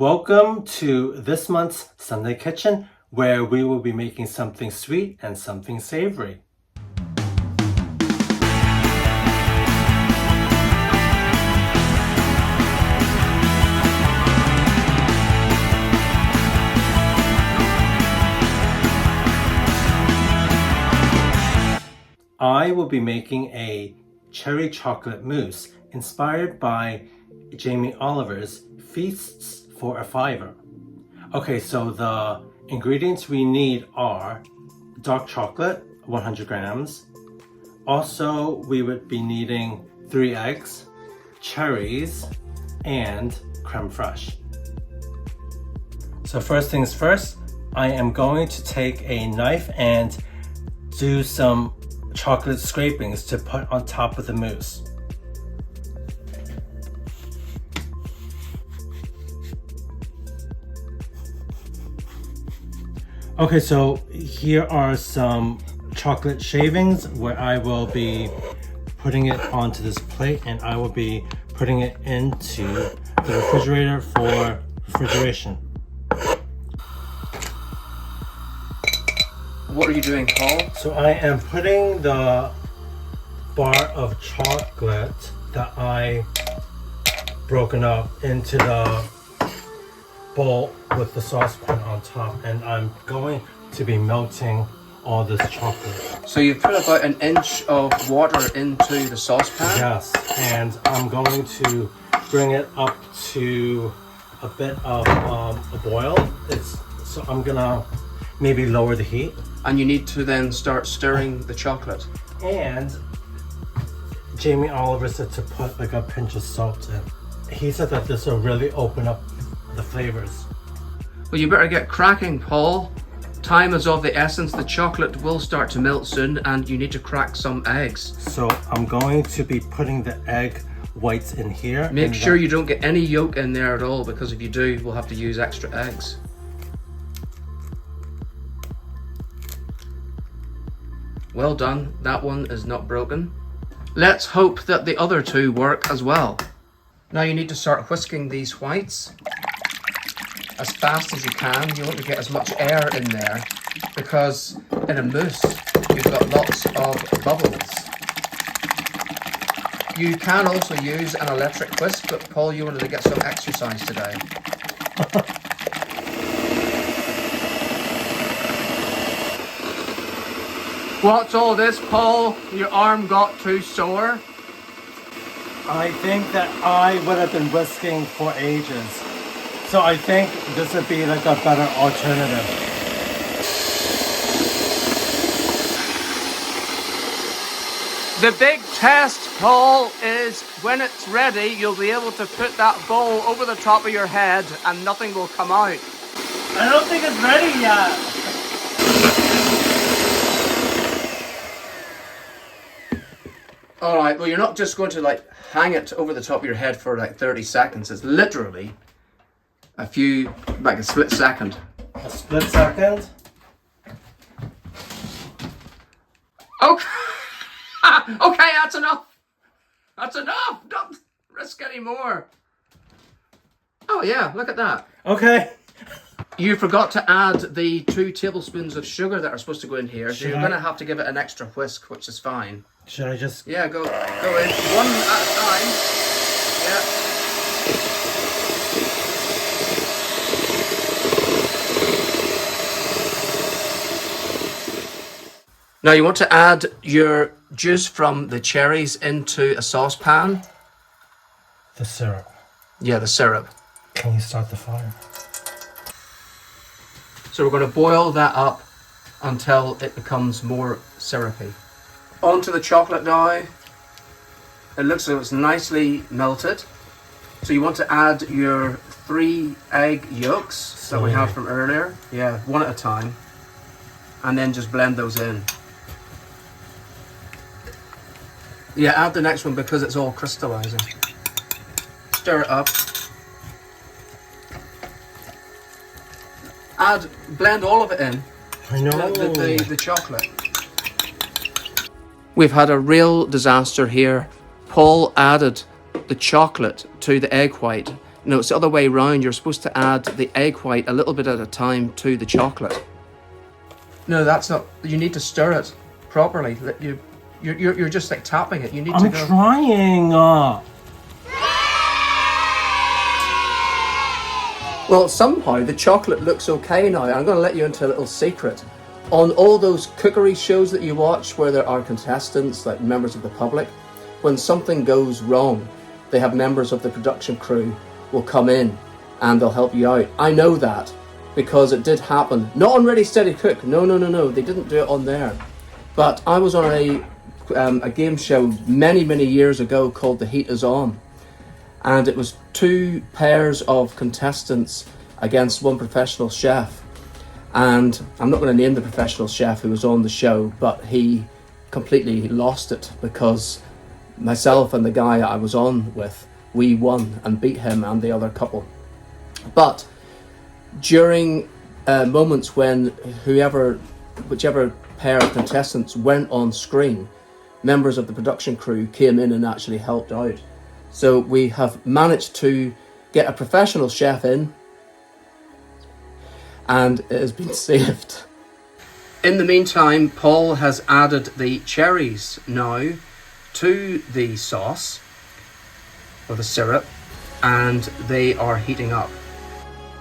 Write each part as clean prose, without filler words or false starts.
Welcome to this month's Sunday Kitchen, where we will be making something sweet and something savory. I will be making a cherry chocolate mousse inspired by Jamie Oliver's Feasts for a Fiver. Okay, so the ingredients we need are dark chocolate, 100 grams. Also, we would be needing 3 eggs, cherries, and creme fraiche. So first things first, I am going to take a knife and do some chocolate scrapings to put on top of the mousse. Okay, so here are some chocolate shavings where I will be putting it onto this plate, and I will be putting it into the refrigerator for refrigeration. What are you doing, Paul? So I am putting the bar of chocolate that I broken up into the bowl with the saucepan on top, and I'm going to be melting all this chocolate. So you put about an inch of water into the saucepan? Yes, and I'm going to bring it up to a bit of a boil. So I'm gonna maybe lower the heat. And you need to then start stirring the chocolate. And Jamie Oliver said to put like a pinch of salt in. He said that this will really open up the flavors. Well, you better get cracking, Paul. Time is of the essence. The chocolate will start to melt soon, and you need to crack some eggs. So I'm going to be putting the egg whites in here. Make sure you don't get any yolk in there at all, because if you do, we'll have to use extra eggs. Well done, that one is not broken. Let's hope that the other two work as well. Now you need to start whisking these whites as fast as you can. You want to get as much air in there, because in a mousse you've got lots of bubbles. You can also use an electric whisk, but Paul, you wanted to get some exercise today. What's all this, Paul? Your arm got too sore? I think that I would have been whisking for ages. So I think this would be like a better alternative. The big test, Paul, is when it's ready, you'll be able to put that bowl over the top of your head and nothing will come out. I don't think it's ready yet. Alright, well, you're not just going to like hang it over the top of your head for like 30 seconds. It's literally like a split second. A split second? Okay. Okay, that's enough. That's enough. Don't risk any more. Oh yeah, look at that. Okay. You forgot to add the 2 tablespoons of sugar that are supposed to go in here, so you're going to have to give it an extra whisk, which is fine. Should I just... Yeah, go in. One at a time. Yeah. Now you want to add your juice from the cherries into a saucepan. The syrup. Yeah, the syrup. Can you start the fire? So we're going to boil that up until it becomes more syrupy. Onto the chocolate now. It looks like it's nicely melted. So you want to add your 3 egg yolks that we had from earlier. Yeah, one at a time. And then just blend those in. Yeah, add the next one because it's all crystallizing. Stir it up. Blend all of it in. I know. The chocolate. We've had a real disaster here. Paul added the chocolate to the egg white No, it's the other way around. You're supposed to add the egg white a little bit at a time to the chocolate. No, that's not. You need to stir it properly. You're just like tapping it. You need to go. I'm trying. Well, somehow the chocolate looks okay now. I'm going to let you into a little secret. On all those cookery shows that you watch where there are contestants, like members of the public, when something goes wrong, they have members of the production crew will come in and they'll help you out. I know that because it did happen. Not on Ready Steady Cook. No. They didn't do it on there. But I was on a game show many years ago called The Heat Is On. And it was 2 pairs of contestants against 1 professional chef. And I'm not going to name the professional chef who was on the show, but he completely lost it because myself and the guy I was on with, we won and beat him and the other couple. But during moments when whichever pair of contestants went on screen, members of the production crew came in and actually helped out. So we have managed to get a professional chef in, and it has been saved. In the meantime, Paul has added the cherries now to the sauce, or the syrup, and they are heating up.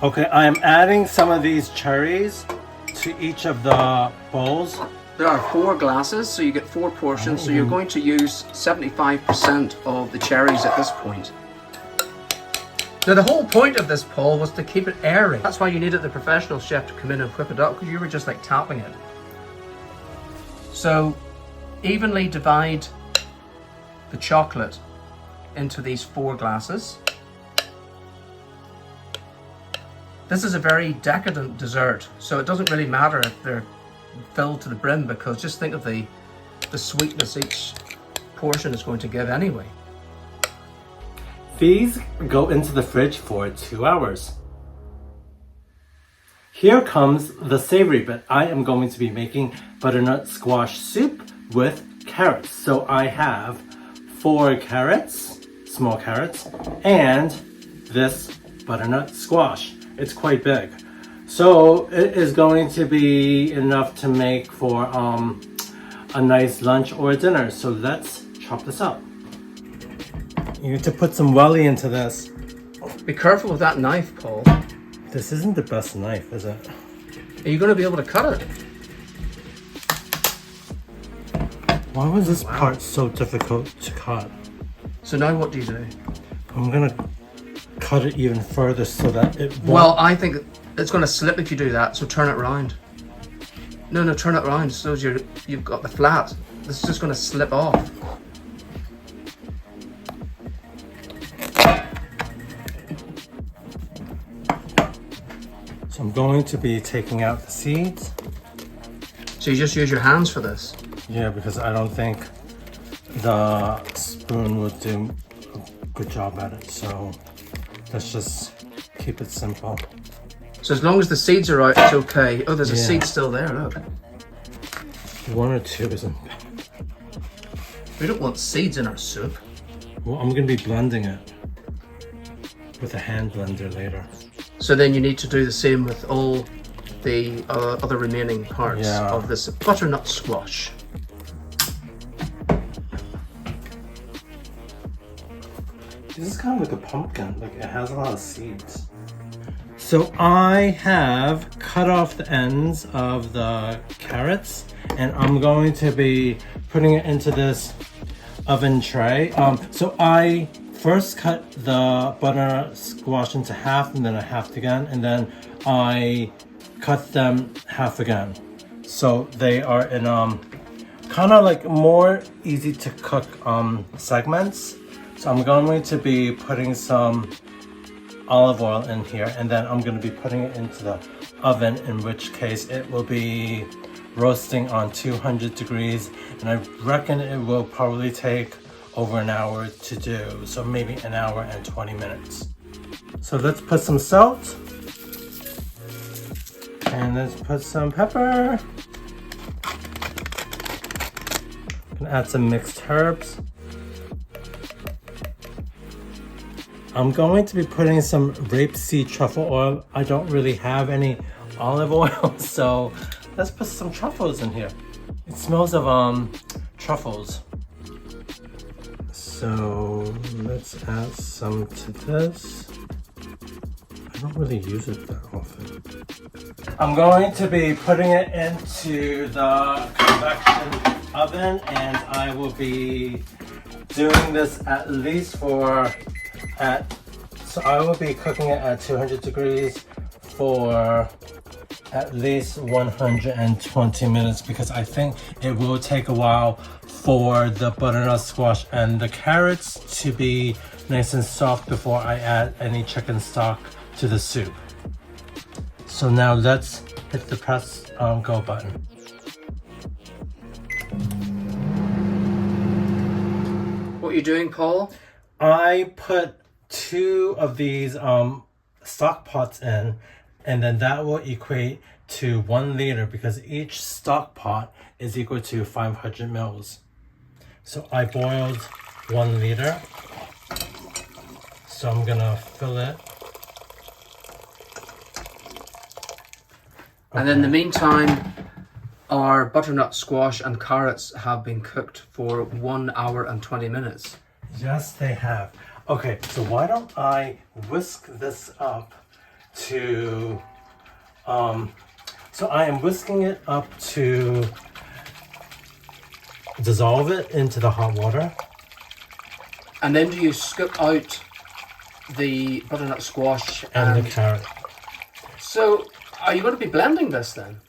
Okay, I am adding some of these cherries to each of the bowls. There are 4 glasses, so you get 4 portions, so you're going to use 75% of the cherries at this point. Now the whole point of this, Paul, was to keep it airy. That's why you needed the professional chef to come in and whip it up, because you were just like tapping it. So evenly divide the chocolate into these 4 glasses. This is a very decadent dessert, so it doesn't really matter if they're filled to the brim, because just think of the sweetness each portion is going to give anyway. These go into the fridge for 2 hours. Here comes the savory bit. I am going to be making butternut squash soup with carrots. So I have 4 carrots, small carrots, and this butternut squash. It's quite big. So it is going to be enough to make for a nice lunch or a dinner. So let's chop this up. You need to put some welly into this. Be careful with that knife, Paul. This isn't the best knife, is it? Are you going to be able to cut it? Why was this part so difficult to cut? So now what do you do? I'm gonna cut it even further so that it won't. Well, I think it's going to slip if you do that, so turn it round. No, turn it round so you've got the flat. This is just going to slip off. So I'm going to be taking out the seeds. So you just use your hands for this? Yeah, because I don't think the spoon would do a good job at it. So let's just keep it simple. So as long as the seeds are out, it's okay. Oh, there's a seed still there, look. 1 or 2 isn't bad. We don't want seeds in our soup. Well, I'm going to be blending it with a hand blender later. So then you need to do the same with all the other remaining parts of this butternut squash. This is kind of like a pumpkin, like it has a lot of seeds. So I have cut off the ends of the carrots and I'm going to be putting it into this oven tray. So I first cut the butternut squash into half and then a half again, and then I cut them half again. So they are in kind of like more easy to cook segments. So I'm going to be putting some olive oil in here, and then I'm going to be putting it into the oven, in which case it will be roasting on 200 degrees, and I reckon it will probably take over an hour to do, so maybe an hour and 20 minutes. So let's put some salt, and let's put some pepper. I'm gonna add some mixed herbs. I'm going to be putting some rapeseed truffle oil. I don't really have any olive oil, so let's put some truffles in here. It smells of truffles. So let's add some to this. I don't really use it that often. I'm going to be putting it into the convection oven, and I will be doing this at least so I will be cooking it at 200 degrees for at least 120 minutes because I think it will take a while for the butternut squash and the carrots to be nice and soft before I add any chicken stock to the soup. So now let's hit the press go button. What are you doing, Paul? I put 2 of these stock pots in, and then that will equate to 1 liter because each stock pot is equal to 500 mils. So I boiled 1 liter. So I'm gonna fill it. And in the meantime, our butternut squash and carrots have been cooked for 1 hour and 20 minutes. Yes, they have. Okay, so why don't I whisk this up to, so I am whisking it up to dissolve it into the hot water. And then do you scoop out the butternut squash And the carrot. So, are you going to be blending this then?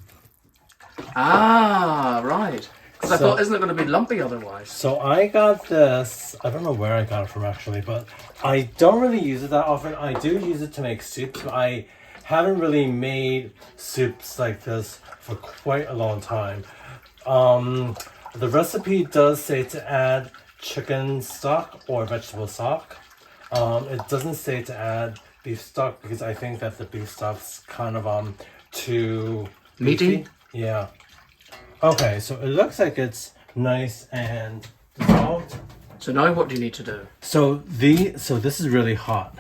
Ah, right. Because I thought, isn't it going to be lumpy otherwise? So I got this, I don't know where I got it from actually, but I don't really use it that often. I do use it to make soups, but I haven't really made soups like this for quite a long time. The recipe does say to add chicken stock or vegetable stock. It doesn't say to add beef stock because I think that the beef stock's kind of too meaty. Yeah. Okay, so it looks like it's nice and dissolved. So now what do you need to do? So this is really hot.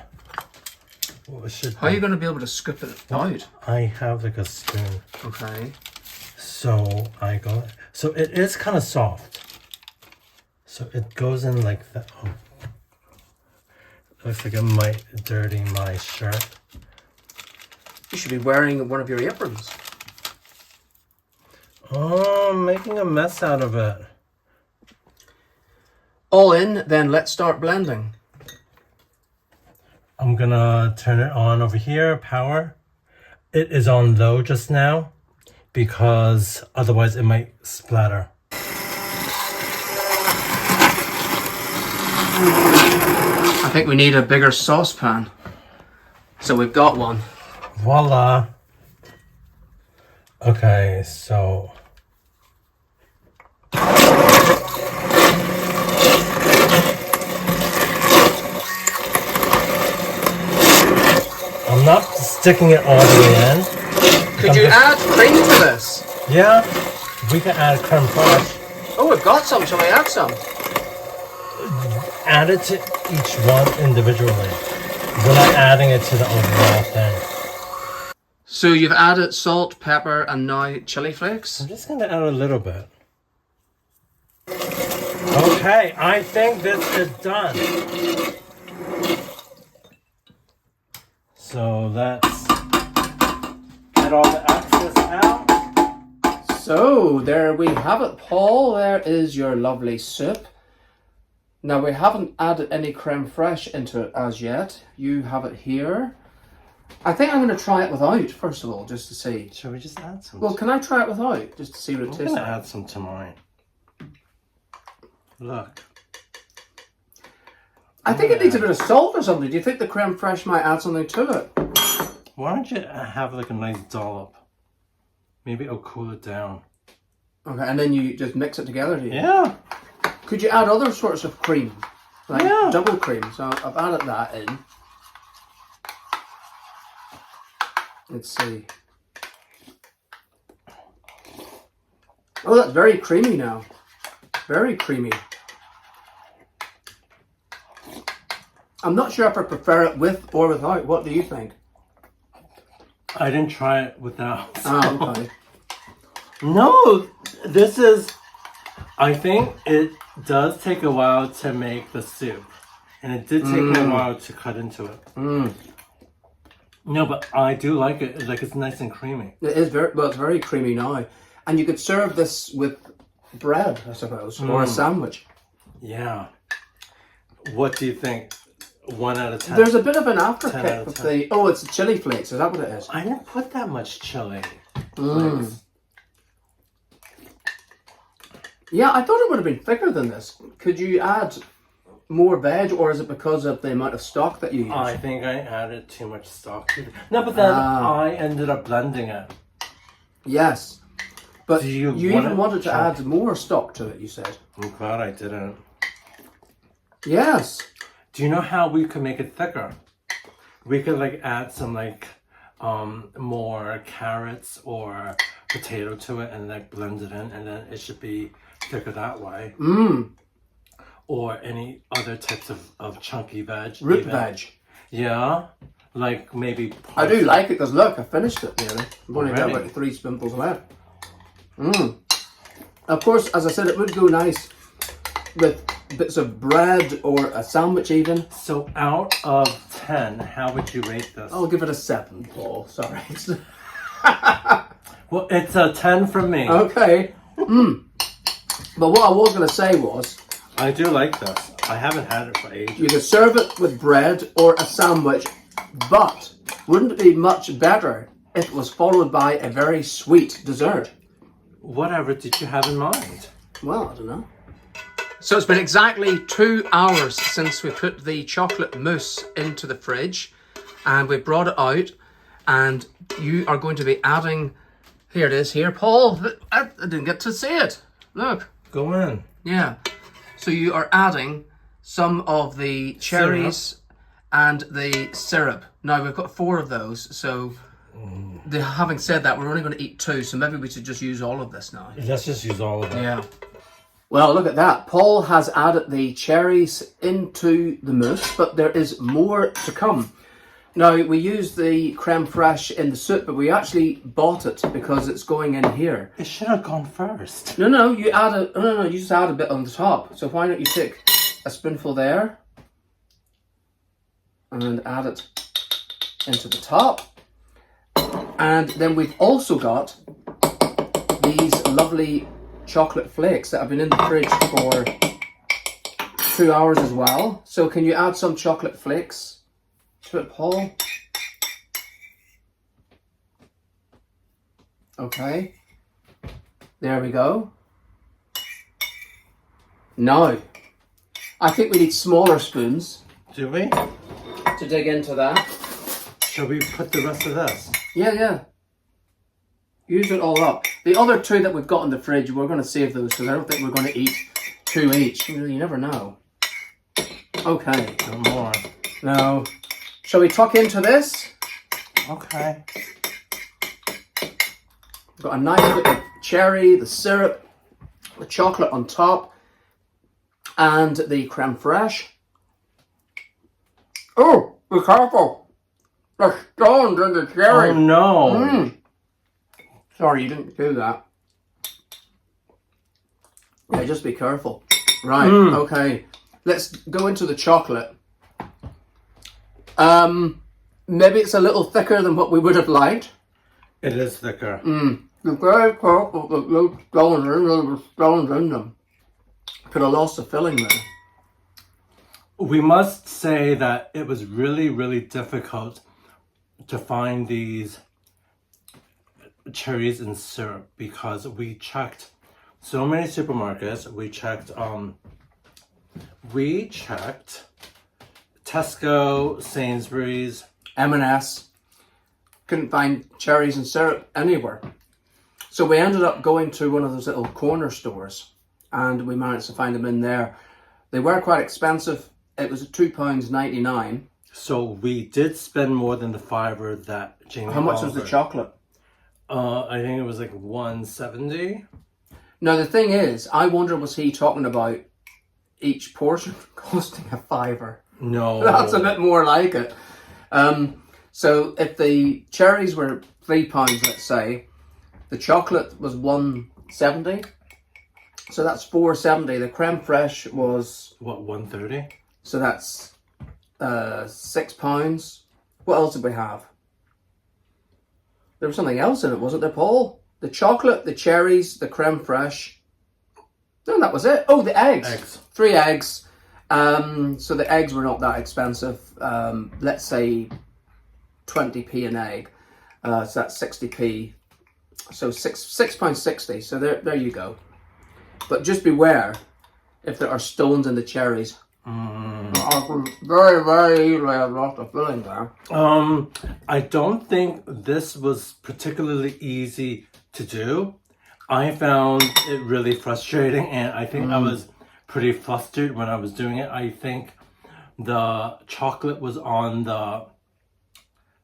Well, How are you going to be able to scoop it out? I have like a spoon. Okay. So so it is kind of soft. So it goes in like that. Oh. Looks like it might dirty my shirt. You should be wearing one of your aprons. Oh, I'm making a mess out of it. All in, then let's start blending. I'm gonna turn it on over here, power. It is on low just now because otherwise it might splatter. I think we need a bigger saucepan. So we've got one. Voila. Okay, so I'm not sticking it all the way in. Could you add cream to this? Yeah, we can add creme fraiche. Oh, we've got some. Shall we add some? Add it to each one individually. We're not adding it to the overall thing. So you've added salt, pepper, and now chili flakes? I'm just gonna add a little bit. Okay, I think this is done. So let's get all the excess out. So there we have it, Paul. There is your lovely soup. Now we haven't added any creme fraiche into it as yet. You have it here. I think I'm going to try it without, first of all, just to see. Shall we just add some? Well, can I try it without, just to see what it tastes I'm gonna like? add some to mine. Look. I think it needs a bit of salt or something. Do you think the creme fraiche might add something to it? Why don't you have like a nice dollop? Maybe it'll cool it down. Okay, and then you just mix it together, do you? Yeah. Could you add other sorts of cream? Like Yeah. double cream. So I've added that in. Let's see. Oh, that's very creamy now. Very creamy. I'm not sure if I prefer it with or without. What do you think? I didn't try it without. Oh, okay. No, this is... I think it does take a while to make the soup. And it did take me a while to cut into it. No, but I do like it. Like, it's nice and creamy. It is very, well, it's very creamy now. And you could serve this with bread, I suppose, or a sandwich. Yeah. What do you think? 1 out of 10? There's a bit of an afterkick 10 out of with 10. the... Oh, it's chili flakes. Is that what it is? I didn't put that much chili flakes. Yeah, I thought it would have been thicker than this. Could you add more veg, or is it because of the amount of stock that you use? I think I added too much stock. No, but then I ended up blending it. Yes. But Do you you want even it wanted to chopped? add more stock to it, you said. I'm glad I didn't. Yes. Do you know how we could make it thicker? We could like add some like more carrots or potato to it and like blend it in, and then it should be thicker that way. Or any other types of chunky veg. Root even. veg. Yeah. Like maybe I do like it because look, I finished it nearly. I've only got Already? about 3 spoonfuls left. Of course, as I said, it would go nice with bits of bread or a sandwich even. So out of 10, how would you rate this? I'll give it a 7, Paul. Sorry. Well, it's a 10 from me. Okay. But what I was going to say was, I do like this. I haven't had it for ages. you could serve it with bread or a sandwich, but wouldn't it be much better if it was followed by a very sweet dessert? Whatever did you have in mind? Well, I don't know. So it's been exactly 2 hours since we put the chocolate mousse into the fridge, and we brought it out, and you are going to be adding, here it is here, Paul, I didn't get to see it. Look. Go in. Yeah. So you are adding some of the cherries and the syrup. Now we've got 4 of those, so having said that, we're only going to eat 2, so maybe we should just use all of this now. Let's just use all of it. Yeah. Well, look at that. Paul has added the cherries into the mousse, but there is more to come. Now, we used the creme fraiche in the soup, but we actually bought it because it's going in here. It should have gone first. No, you add a... No, you just add a bit on the top. So why don't you take a spoonful there and add it into the top. And then we've also got these lovely chocolate flakes that have been in the fridge for 2 hours as well. So can you add some chocolate flakes to it, Paul? Okay. There we go. Now, I think we need smaller spoons Do we? to dig into that. Shall we put the rest of this? Yeah. Use it all up. The other 2 that we've got in the fridge, we're going to save those because I don't think we're going to eat 2 each. You never know. Okay. No more. Now, shall we tuck into this? Okay. We've got a nice bit of cherry, the syrup, the chocolate on top, and the creme fraiche. Oh, be careful. The stones in the cherry. Oh no. Sorry, you didn't do that. Yeah, just be careful. Right, okay. Let's go into the chocolate. Maybe it's a little thicker than what we would have liked. It is thicker. Be very careful with those stones in them. Could have lost the filling there. We must say that it was really, really difficult to find these cherries and syrup because we checked so many supermarkets. We checked Tesco, Sainsbury's, M&S. Couldn't find cherries and syrup anywhere. So we ended up going to one of those little corner stores and we managed to find them in there. They were quite expensive. It was £2.99. so we did spend more than the fiver that Jamie How much was the offered. chocolate? I think it was like $1.70. Now the thing is, I wonder was he talking about each portion costing a fiver? No. That's a bit more like it. So if the cherries were £3, let's say, the chocolate was £1.70. So that's £4.70. The creme fraiche was What, 130? So that's £6. What else did we have? There was something else in it, wasn't there, Paul? The chocolate, the cherries, the creme fraiche. No, that was it. Oh, the eggs. Eggs. 3 eggs. So the eggs were not that expensive. Let's say 20p an egg. So that's 60p. So £6.60. So there you go. But just beware if there are stones in the cherries. Very, very easily have lost a filling there. I don't think this was particularly easy to do. I found it really frustrating, and I think I was pretty flustered when I was doing it. I think the chocolate was on the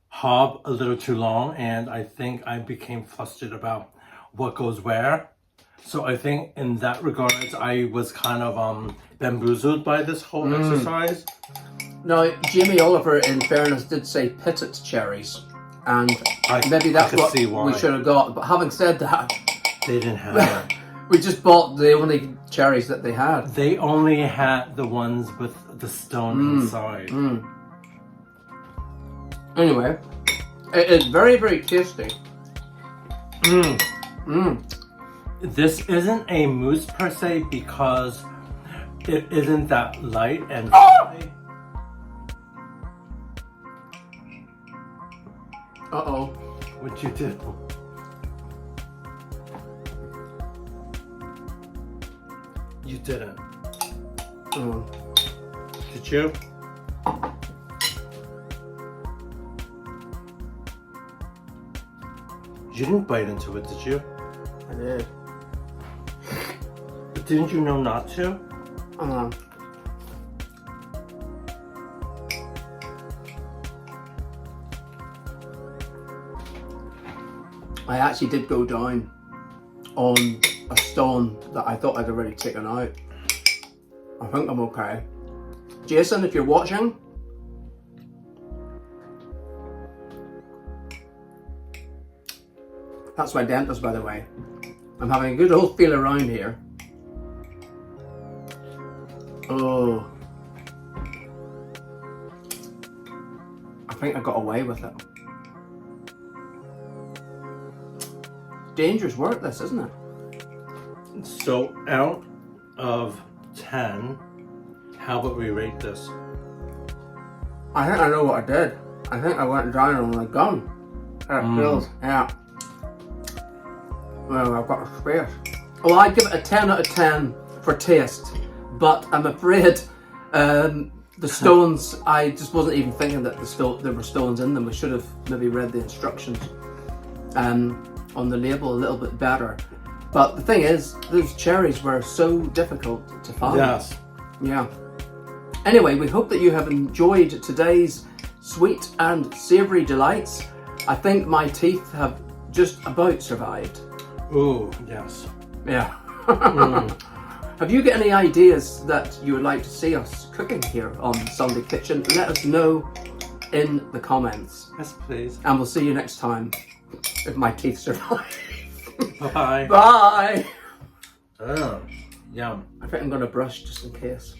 hob a little too long, and I think I became flustered about what goes where. So I think in that regards, I was kind of bamboozled by this whole exercise. Now, Jamie Oliver, in fairness, did say pitted cherries, and maybe that's could what see why. we should have got. But having said that, They didn't have it. we just bought the only cherries that they had. They only had the ones with the stone inside. Anyway, it is very, very tasty. This isn't a mousse per se because it isn't that light and Uh-oh. What'd you do? You didn't. Did you? You didn't bite into it, did you? I did. But didn't you know not to? I actually did go down on a stone that I thought I'd already taken out. I think I'm okay. Jason, if you're watching, that's my dentist, by the way. I'm having a good old feel around here. Oh, I think I got away with it. Dangerous work, this, isn't it? So out of 10, how about we rate this? I think I know what I did. I think I went down on the gun. It feels, yeah. Well, I've got a space. Well, I'd give it a 10 out of 10 for taste, but I'm afraid the stones, I just wasn't even thinking that there were stones in them. We should have maybe read the instructions on the label a little bit better. But the thing is, those cherries were so difficult to find. Yes. Yeah. Anyway, we hope that you have enjoyed today's sweet and savoury delights. I think my teeth have just about survived. Ooh, yes. Yeah. Have you got any ideas that you would like to see us cooking here on Sunday Kitchen? Let us know in the comments. Yes, please. And we'll see you next time if my teeth survive. Bye-bye. Bye. Oh, yum. I think I'm going to brush just in case.